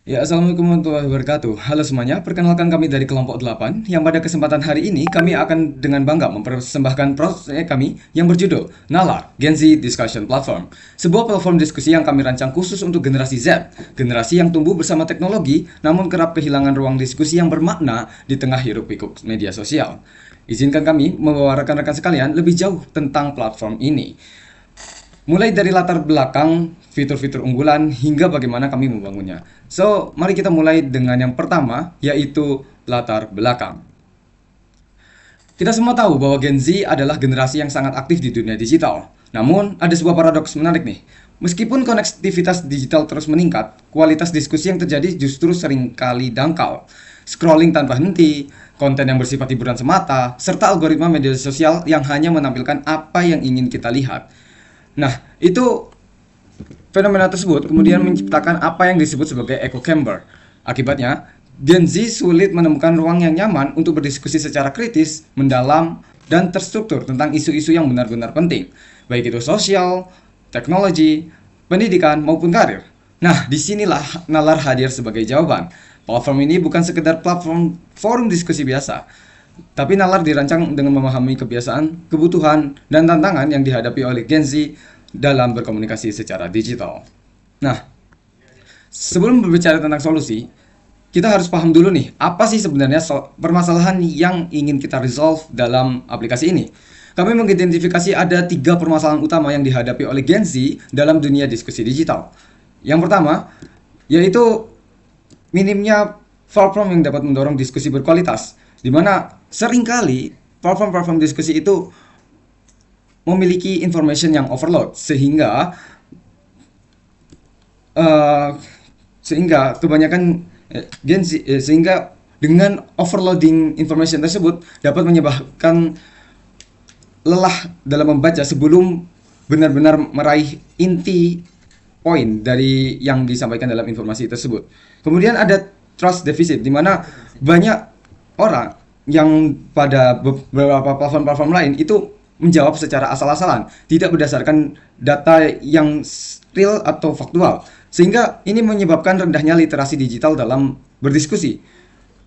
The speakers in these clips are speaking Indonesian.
Ya, Assalamualaikum warahmatullahi wabarakatuh. Halo semuanya, perkenalkan kami dari kelompok 8 yang pada kesempatan hari ini kami akan dengan bangga mempersembahkan proyek kami yang berjudul Nalar Gen Z Discussion Platform. Sebuah platform diskusi yang kami rancang khusus untuk generasi Z, generasi yang tumbuh bersama teknologi namun kerap kehilangan ruang diskusi yang bermakna di tengah hiruk-pikuk media sosial. Izinkan kami membawa rekan-rekan sekalian lebih jauh tentang platform ini. Mulai dari latar belakang, fitur-fitur unggulan, hingga bagaimana kami membangunnya. So, mari kita mulai dengan yang pertama, yaitu latar belakang. Kita semua tahu bahwa Gen Z adalah generasi yang sangat aktif di dunia digital. Namun, ada sebuah paradoks menarik nih. Meskipun konektivitas digital terus meningkat, kualitas diskusi yang terjadi justru seringkali dangkal. Scrolling tanpa henti, konten yang bersifat hiburan semata, serta algoritma media sosial yang hanya menampilkan apa yang ingin kita lihat. Nah, itu fenomena tersebut kemudian menciptakan apa yang disebut sebagai echo chamber. Akibatnya, Gen Z sulit menemukan ruang yang nyaman untuk berdiskusi secara kritis, mendalam, dan terstruktur tentang isu-isu yang benar-benar penting, baik itu sosial, teknologi, pendidikan, maupun karir. Nah, disinilah Nalar hadir sebagai jawaban. Platform ini bukan sekedar platform forum diskusi biasa, tapi Nalar dirancang dengan memahami kebiasaan, kebutuhan, dan tantangan yang dihadapi oleh Gen Z dalam berkomunikasi secara digital. Nah, sebelum berbicara tentang solusi, kita harus paham dulu nih, apa sih sebenarnya permasalahan yang ingin kita resolve dalam aplikasi ini. Kami mengidentifikasi ada 3 permasalahan utama yang dihadapi oleh Gen Z dalam dunia diskusi digital. Yang pertama, yaitu minimnya platform yang dapat mendorong diskusi berkualitas, di mana seringkali platform-platform diskusi itu memiliki information yang overload sehingga kebanyakan Gen Z sehingga dengan overloading information tersebut dapat menyebabkan lelah dalam membaca sebelum benar-benar meraih inti poin dari yang disampaikan dalam informasi tersebut. Kemudian ada trust deficit, di mana banyak orang yang pada beberapa platform-platform lain itu menjawab secara asal-asalan, tidak berdasarkan data yang real atau faktual, sehingga ini menyebabkan rendahnya literasi digital dalam berdiskusi,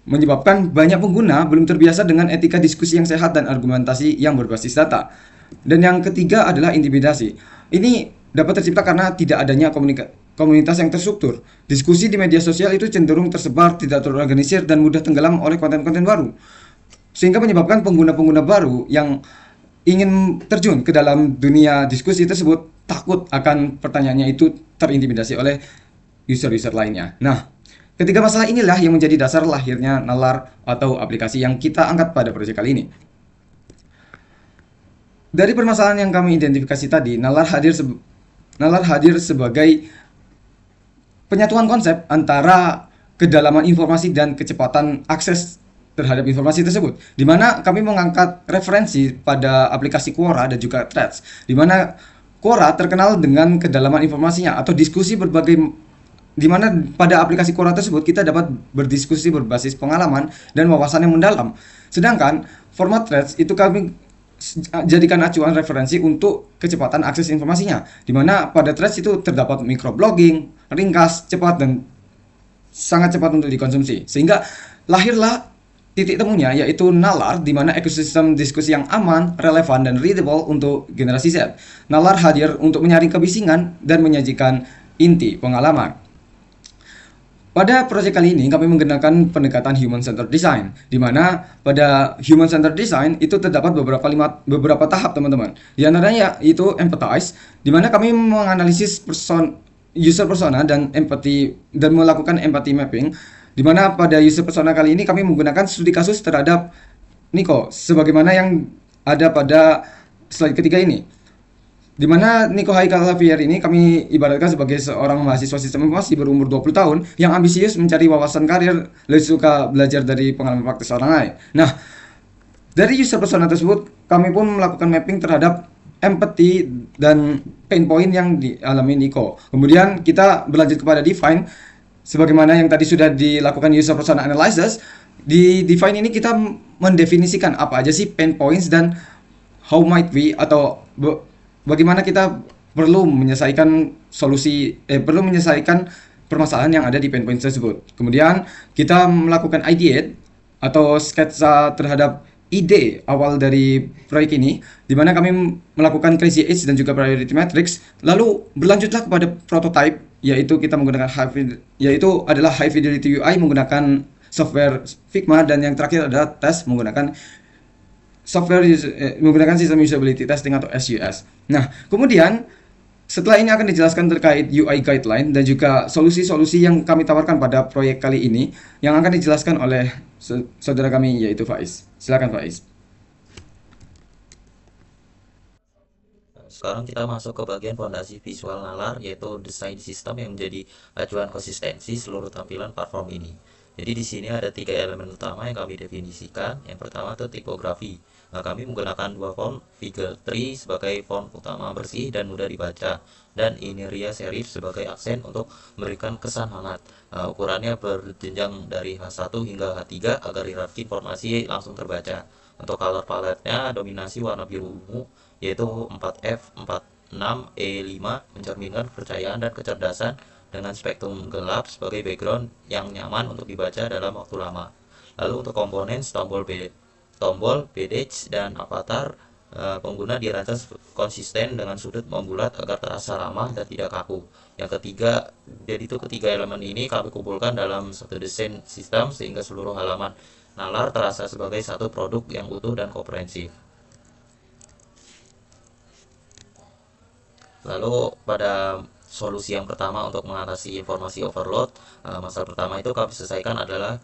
menyebabkan banyak pengguna belum terbiasa dengan etika diskusi yang sehat dan argumentasi yang berbasis data. Dan yang ketiga adalah intimidasi. Ini dapat tercipta karena tidak adanya komunitas yang terstruktur. Diskusi di media sosial itu cenderung tersebar, tidak terorganisir, dan mudah tenggelam oleh konten-konten baru, sehingga menyebabkan pengguna-pengguna baru yang ingin terjun ke dalam dunia diskusi tersebut takut akan pertanyaannya itu terintimidasi oleh user-user lainnya. Nah, ketiga masalah inilah yang menjadi dasar lahirnya Nalar atau aplikasi yang kita angkat pada proyek kali ini. Dari permasalahan yang kami identifikasi tadi, Nalar hadir sebagai penyatuan konsep antara kedalaman informasi dan kecepatan akses terhadap informasi tersebut, di mana kami mengangkat referensi pada aplikasi Quora dan juga Threads, di mana Quora terkenal dengan kedalaman informasinya atau diskusi berbagai, di mana pada aplikasi Quora tersebut kita dapat berdiskusi berbasis pengalaman dan wawasan yang mendalam. Sedangkan format Threads itu kami jadikan acuan referensi untuk kecepatan akses informasinya, di mana pada Threads itu terdapat microblogging, ringkas, cepat, dan sangat cepat untuk dikonsumsi, sehingga lahirlah titik temunya yaitu Nalar, di mana ekosistem diskusi yang aman, relevan, dan readable untuk generasi Z. Nalar hadir untuk menyaring kebisingan dan menyajikan inti pengalaman. Pada proyek kali ini kami menggunakan pendekatan human centered design, di mana pada human centered design itu terdapat beberapa tahap, teman-teman. Di antaranya itu empathize, di mana kami menganalisis user persona dan empathy dan melakukan empathy mapping, di mana pada user persona kali ini kami menggunakan studi kasus terhadap Nico, sebagaimana yang ada pada slide ketiga ini, di mana Nico Haikal Xavier ini kami ibaratkan sebagai seorang mahasiswa sistem informasi berumur 20 tahun yang ambisius mencari wawasan karir, lebih suka belajar dari pengalaman praktis orang lain. Nah, dari user persona tersebut kami pun melakukan mapping terhadap empathy dan pain point yang dialami Nico. Kemudian kita berlanjut kepada define, sebagaimana yang tadi sudah dilakukan user persona analysis. Di define ini kita mendefinisikan apa aja sih pain points dan how might we atau bagaimana kita perlu menyelesaikan permasalahan yang ada di pain point tersebut. Kemudian kita melakukan ideate atau sketsa terhadap ide awal dari proyek ini, di mana kami melakukan crazy edge dan juga priority matrix. Lalu berlanjutlah kepada prototype, yaitu kita menggunakan high fidelity UI menggunakan software Figma, dan yang terakhir adalah tes menggunakan menggunakan sistem usability testing atau SUS. Nah, kemudian setelah ini akan dijelaskan terkait UI guideline dan juga solusi-solusi yang kami tawarkan pada proyek kali ini, yang akan dijelaskan oleh saudara kami yaitu Faiz. Silakan Faiz. Sekarang kita masuk ke bagian fondasi visual nalar, yaitu desain sistem yang menjadi acuan konsistensi seluruh tampilan platform ini. Jadi di sini ada 3 elemen utama yang kami definisikan. Yang pertama itu tipografi. Nah, kami menggunakan 2 font, Figure 3 sebagai font utama bersih dan mudah dibaca, dan Ineria Serif sebagai aksen untuk memberikan kesan hangat. Ukurannya berjenjang dari H1 hingga H3 agar hierarki informasi langsung terbaca. Untuk color palette-nya dominasi warna biru ungu, yaitu 4F, 46, E5, mencerminkan kepercayaan dan kecerdasan dengan spektrum gelap sebagai background yang nyaman untuk dibaca dalam waktu lama. Lalu untuk komponen tombol, badge, dan avatar, pengguna dirancang konsisten dengan sudut membulat agar terasa ramah dan tidak kaku. Yang ketiga, jadi itu ketiga elemen ini kami kumpulkan dalam satu desain sistem sehingga seluruh halaman nalar terasa sebagai satu produk yang utuh dan komprehensif. Lalu pada solusi yang pertama untuk mengatasi informasi overload, masalah pertama itu kami selesaikan adalah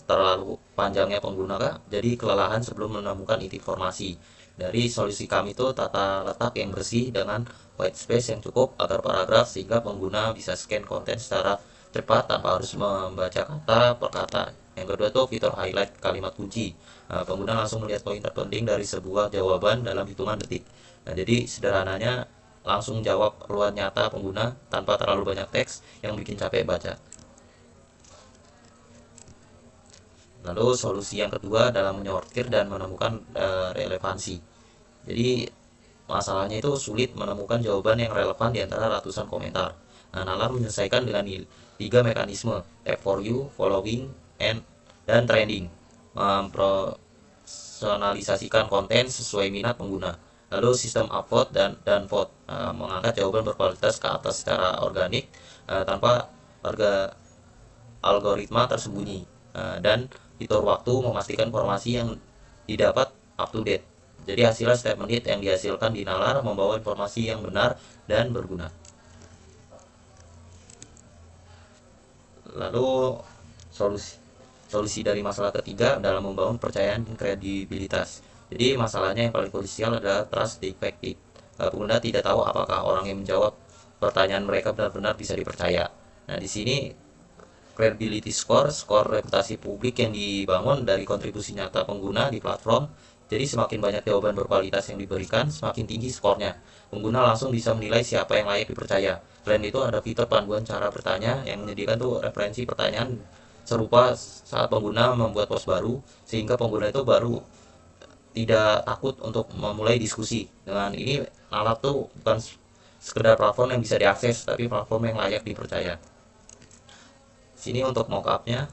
terlalu panjangnya pengguna, jadi kelelahan sebelum menemukan inti informasi. Dari solusi kami itu tata letak yang bersih dengan white space yang cukup agar paragraf, sehingga pengguna bisa scan konten secara cepat tanpa harus membaca kata per kata. Yang kedua itu fitur highlight kalimat kunci. Pengguna langsung melihat poin terpenting dari sebuah jawaban dalam hitungan detik. Nah, jadi sederhananya langsung jawab keluhan nyata pengguna tanpa terlalu banyak teks yang bikin capek baca. Lalu solusi yang kedua dalam menyortir dan menemukan relevansi. Jadi masalahnya itu sulit menemukan jawaban yang relevan di antara ratusan komentar. Nah, nalar menyelesaikan dengan 3 mekanisme: tab for you, following, dan trending. Mempersonalisasikan konten sesuai minat pengguna. Lalu sistem upvote dan vote, mengangkat jawaban berkualitas ke atas secara organik tanpa algoritma tersembunyi, dan fitur waktu memastikan informasi yang didapat up to date. Jadi hasilnya setiap menit yang dihasilkan di nalar membawa informasi yang benar dan berguna. Lalu solusi dari masalah ketiga dalam membangun kepercayaan dan kredibilitas. Jadi masalahnya yang paling krusial adalah trust defective. Pengguna tidak tahu apakah orang yang menjawab pertanyaan mereka benar-benar bisa dipercaya. Nah, di sini credibility score, skor reputasi publik yang dibangun dari kontribusi nyata pengguna di platform. Jadi semakin banyak jawaban berkualitas yang diberikan, semakin tinggi skornya. Pengguna langsung bisa menilai siapa yang layak dipercaya. Selain itu ada fitur panduan cara bertanya yang menyediakan referensi pertanyaan serupa saat pengguna membuat post baru, sehingga pengguna itu baru tidak takut untuk memulai diskusi. Dengan ini nalar tuh bukan sekedar platform yang bisa diakses, tapi platform yang layak dipercaya. Sini untuk mockupnya.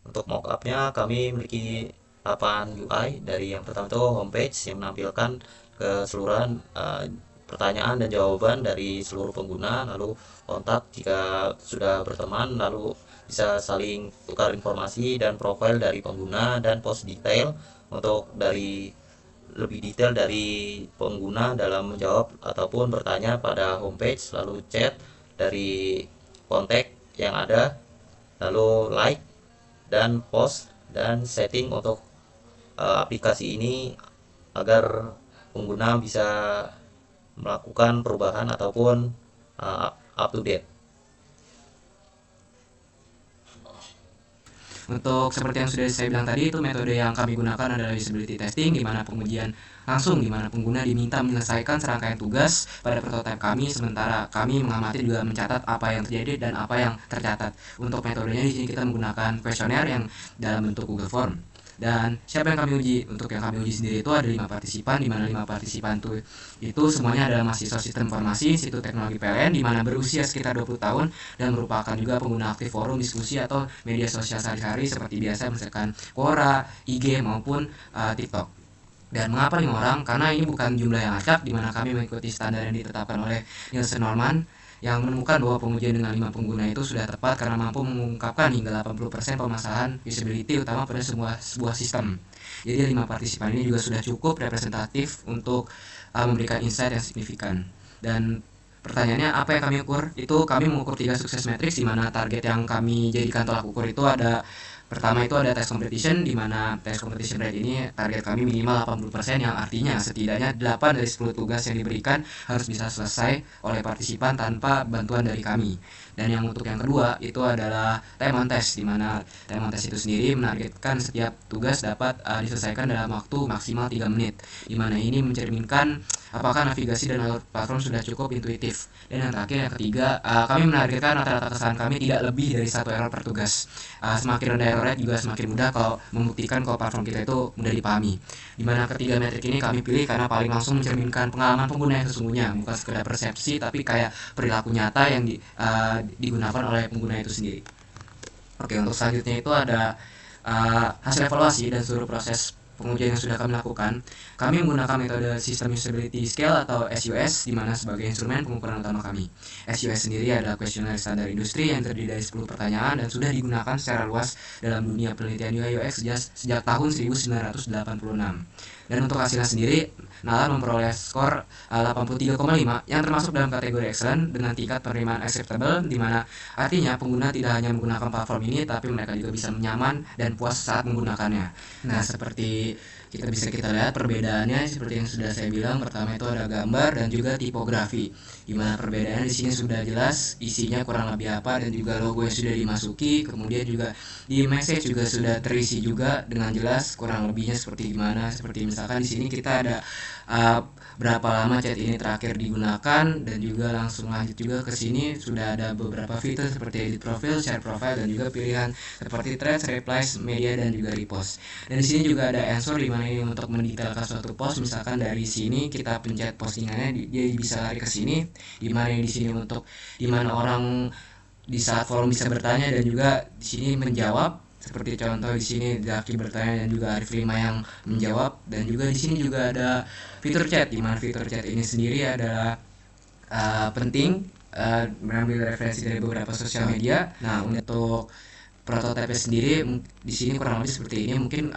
Untuk mockupnya kami memiliki 8 UI. Dari yang pertama itu homepage yang menampilkan keseluruhan pertanyaan dan jawaban dari seluruh pengguna, lalu kontak jika sudah berteman, lalu bisa saling tukar informasi dan profil dari pengguna, dan post detail untuk lebih detail dari pengguna dalam menjawab ataupun bertanya pada homepage, lalu chat dari kontak yang ada, lalu like dan post, dan setting untuk aplikasi ini agar pengguna bisa melakukan perubahan ataupun up to date. Untuk seperti yang sudah saya bilang tadi, itu metode yang kami gunakan adalah usability testing, di mana pengujian langsung, di mana pengguna diminta menyelesaikan serangkaian tugas pada prototipe kami, sementara kami mengamati juga mencatat apa yang terjadi dan apa yang tercatat. Untuk metodenya di sini kita menggunakan kuesioner yang dalam bentuk Google Form. Dan siapa yang kami uji? Untuk yang kami uji sendiri itu ada 5 partisipan, di mana 5 partisipan itu semuanya adalah mahasiswa Sistem Informasi Institut Teknologi PLN, di mana berusia sekitar 20 tahun dan merupakan juga pengguna aktif forum, diskusi atau media sosial sehari-hari seperti biasa misalkan Quora, IG maupun TikTok. Dan mengapa 5 orang? Karena ini bukan jumlah yang acak, di mana kami mengikuti standar yang ditetapkan oleh Nielsen Norman yang menemukan bahwa pengujian dengan 5 pengguna itu sudah tepat karena mampu mengungkapkan hingga 80% permasalahan usability utama pada sebuah sistem. Jadi 5 partisipan ini juga sudah cukup representatif untuk memberikan insight yang signifikan. Dan pertanyaannya apa yang kami ukur? Itu kami mengukur 3 sukses matrix, di mana target yang kami jadikan tolak ukur itu ada. Pertama itu ada test competition, di mana test competition rate ini target kami minimal 80%, yang artinya setidaknya 8 dari 10 tugas yang diberikan harus bisa selesai oleh partisipan tanpa bantuan dari kami. Dan yang untuk yang kedua itu adalah time on test, di mana time on test itu sendiri menargetkan setiap tugas dapat diselesaikan dalam waktu maksimal 3 menit, di mana ini mencerminkan apakah navigasi dan alur platform sudah cukup intuitif. Dan yang terakhir, yang ketiga, kami menargetkan rata-rata kesalahan kami tidak lebih dari 1 error per tugas. Semakin rendah errornya juga semakin mudah kalau membuktikan kalau platform kita itu mudah dipahami. Dimana ketiga metrik ini kami pilih karena paling langsung mencerminkan pengalaman pengguna yang sesungguhnya, bukan sekedar persepsi tapi kayak perilaku nyata yang digunakan oleh pengguna itu sendiri. Oke, untuk selanjutnya itu ada hasil evaluasi dan seluruh proses pengujian yang sudah kami lakukan. Kami menggunakan metode System Usability Scale atau SUS, di mana sebagai instrumen pengukuran utama kami. SUS sendiri adalah kuesioner standar industri yang terdiri dari 10 pertanyaan dan sudah digunakan secara luas dalam dunia penelitian UI UX sejak tahun 1986. Dan untuk hasilnya sendiri, Nalar memperoleh skor 83,5 yang termasuk dalam kategori excellent dengan tingkat penerimaan acceptable, di mana artinya pengguna tidak hanya menggunakan platform ini tapi mereka juga bisa nyaman dan puas saat menggunakannya. Nah, seperti kita lihat perbedaannya seperti yang sudah saya bilang, pertama itu ada gambar dan juga tipografi, di mana perbedaannya di sini sudah jelas isinya kurang lebih apa dan juga logo yang sudah dimasuki, kemudian juga di message juga sudah terisi juga dengan jelas kurang lebihnya seperti gimana. Seperti misalkan di sini kita ada berapa lama chat ini terakhir digunakan, dan juga langsung lanjut juga ke sini sudah ada beberapa fitur seperti edit profile, share profile, dan juga pilihan seperti threads, replies, media, dan juga repost. Dan di sini juga ada answer, di mana ini untuk mendetailkan suatu post. Misalkan dari sini kita pencet postingannya, dia bisa lari ke sini, di mana di sini untuk di mana orang di saat forum bisa bertanya dan juga di sini menjawab. Seperti contoh di sini Zaki bertanya dan juga Arif Lima yang menjawab. Dan juga di sini juga ada fitur chat, di mana fitur chat ini sendiri adalah penting, mengambil referensi dari beberapa sosial media. Nah, untuk prototipe sendiri di sini kurang lebih seperti ini. Mungkin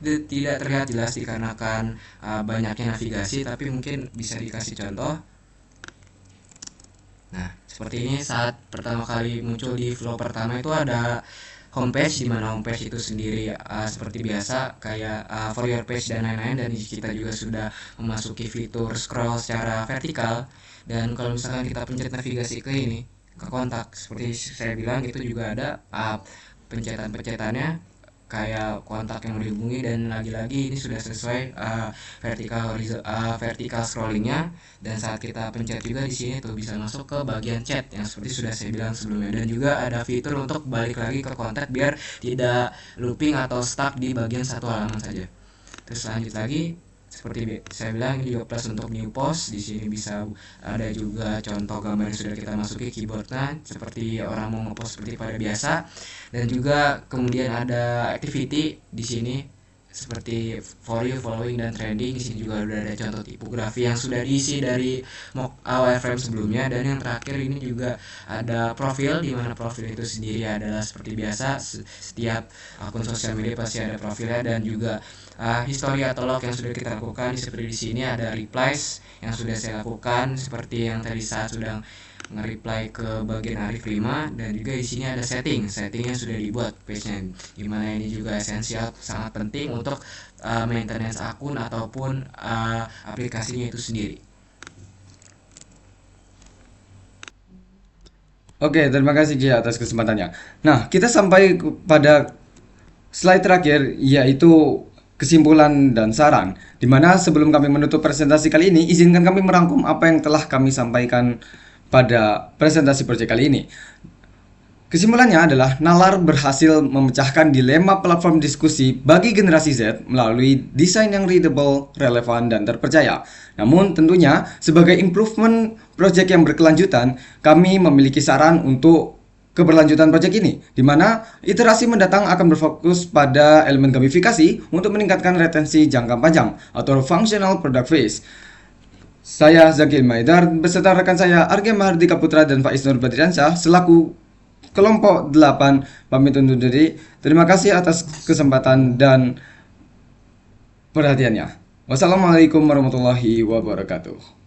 tidak terlihat jelas dikarenakan banyaknya navigasi, tapi mungkin bisa dikasih contoh. Nah, seperti ini saat pertama kali muncul di flow pertama itu ada homepage, di mana homepage itu sendiri seperti biasa kayak for your page dan lain-lain, dan kita juga sudah memasuki fitur scroll secara vertikal. Dan kalau misalkan kita pencet navigasi ke ini, ke kontak, seperti saya bilang itu juga ada pencetannya kayak kontak yang dihubungi, dan lagi-lagi ini sudah sesuai vertikal scrollingnya. Dan saat kita pencet juga di sini tuh bisa masuk ke bagian chat yang seperti sudah saya bilang sebelumnya. Dan juga ada fitur untuk balik lagi ke kontak biar tidak looping atau stuck di bagian satu halaman saja. Terus lanjut lagi, seperti saya bilang ini juga plus untuk new post. Di sini bisa ada juga contoh gambar yang sudah kita masuki keyboardnya seperti orang mau ngepost seperti pada biasa. Dan juga kemudian ada activity di sini seperti for you, following, dan trending. Di sini juga udah ada contoh tipografi yang sudah diisi dari mock wireframe sebelumnya. Dan yang terakhir ini juga ada profil, di mana profil itu sendiri adalah seperti biasa setiap akun sosial media pasti ada profilnya. Dan juga history atau log yang sudah kita lakukan. Seperti di sini ada replies yang sudah saya lakukan seperti yang tadi saat sudah nge-reply ke bagian Arif 5. Dan juga di sini ada settingnya sudah dibuat page-nya, dimana ini juga esensial, sangat penting untuk maintenance akun ataupun aplikasinya itu sendiri. Oke, terima kasih Gia atas kesempatannya. Nah, kita sampai pada slide terakhir, yaitu kesimpulan dan saran. Dimana sebelum kami menutup presentasi kali ini, izinkan kami merangkum apa yang telah kami sampaikan pada presentasi proyek kali ini. Kesimpulannya adalah Nalar berhasil memecahkan dilema platform diskusi bagi generasi Z melalui desain yang readable, relevan, dan terpercaya. Namun tentunya sebagai improvement project yang berkelanjutan, kami memiliki saran untuk keberlanjutan project ini, di mana iterasi mendatang akan berfokus pada elemen gamifikasi untuk meningkatkan retensi jangka panjang atau functional product phase. Saya Zakir Maidar beserta rekan saya Arge Mahardika Putra dan Faiz Nur Badriansyah selaku kelompok 8 pamit undur diri. Terima kasih atas kesempatan dan perhatiannya. Wassalamualaikum warahmatullahi wabarakatuh.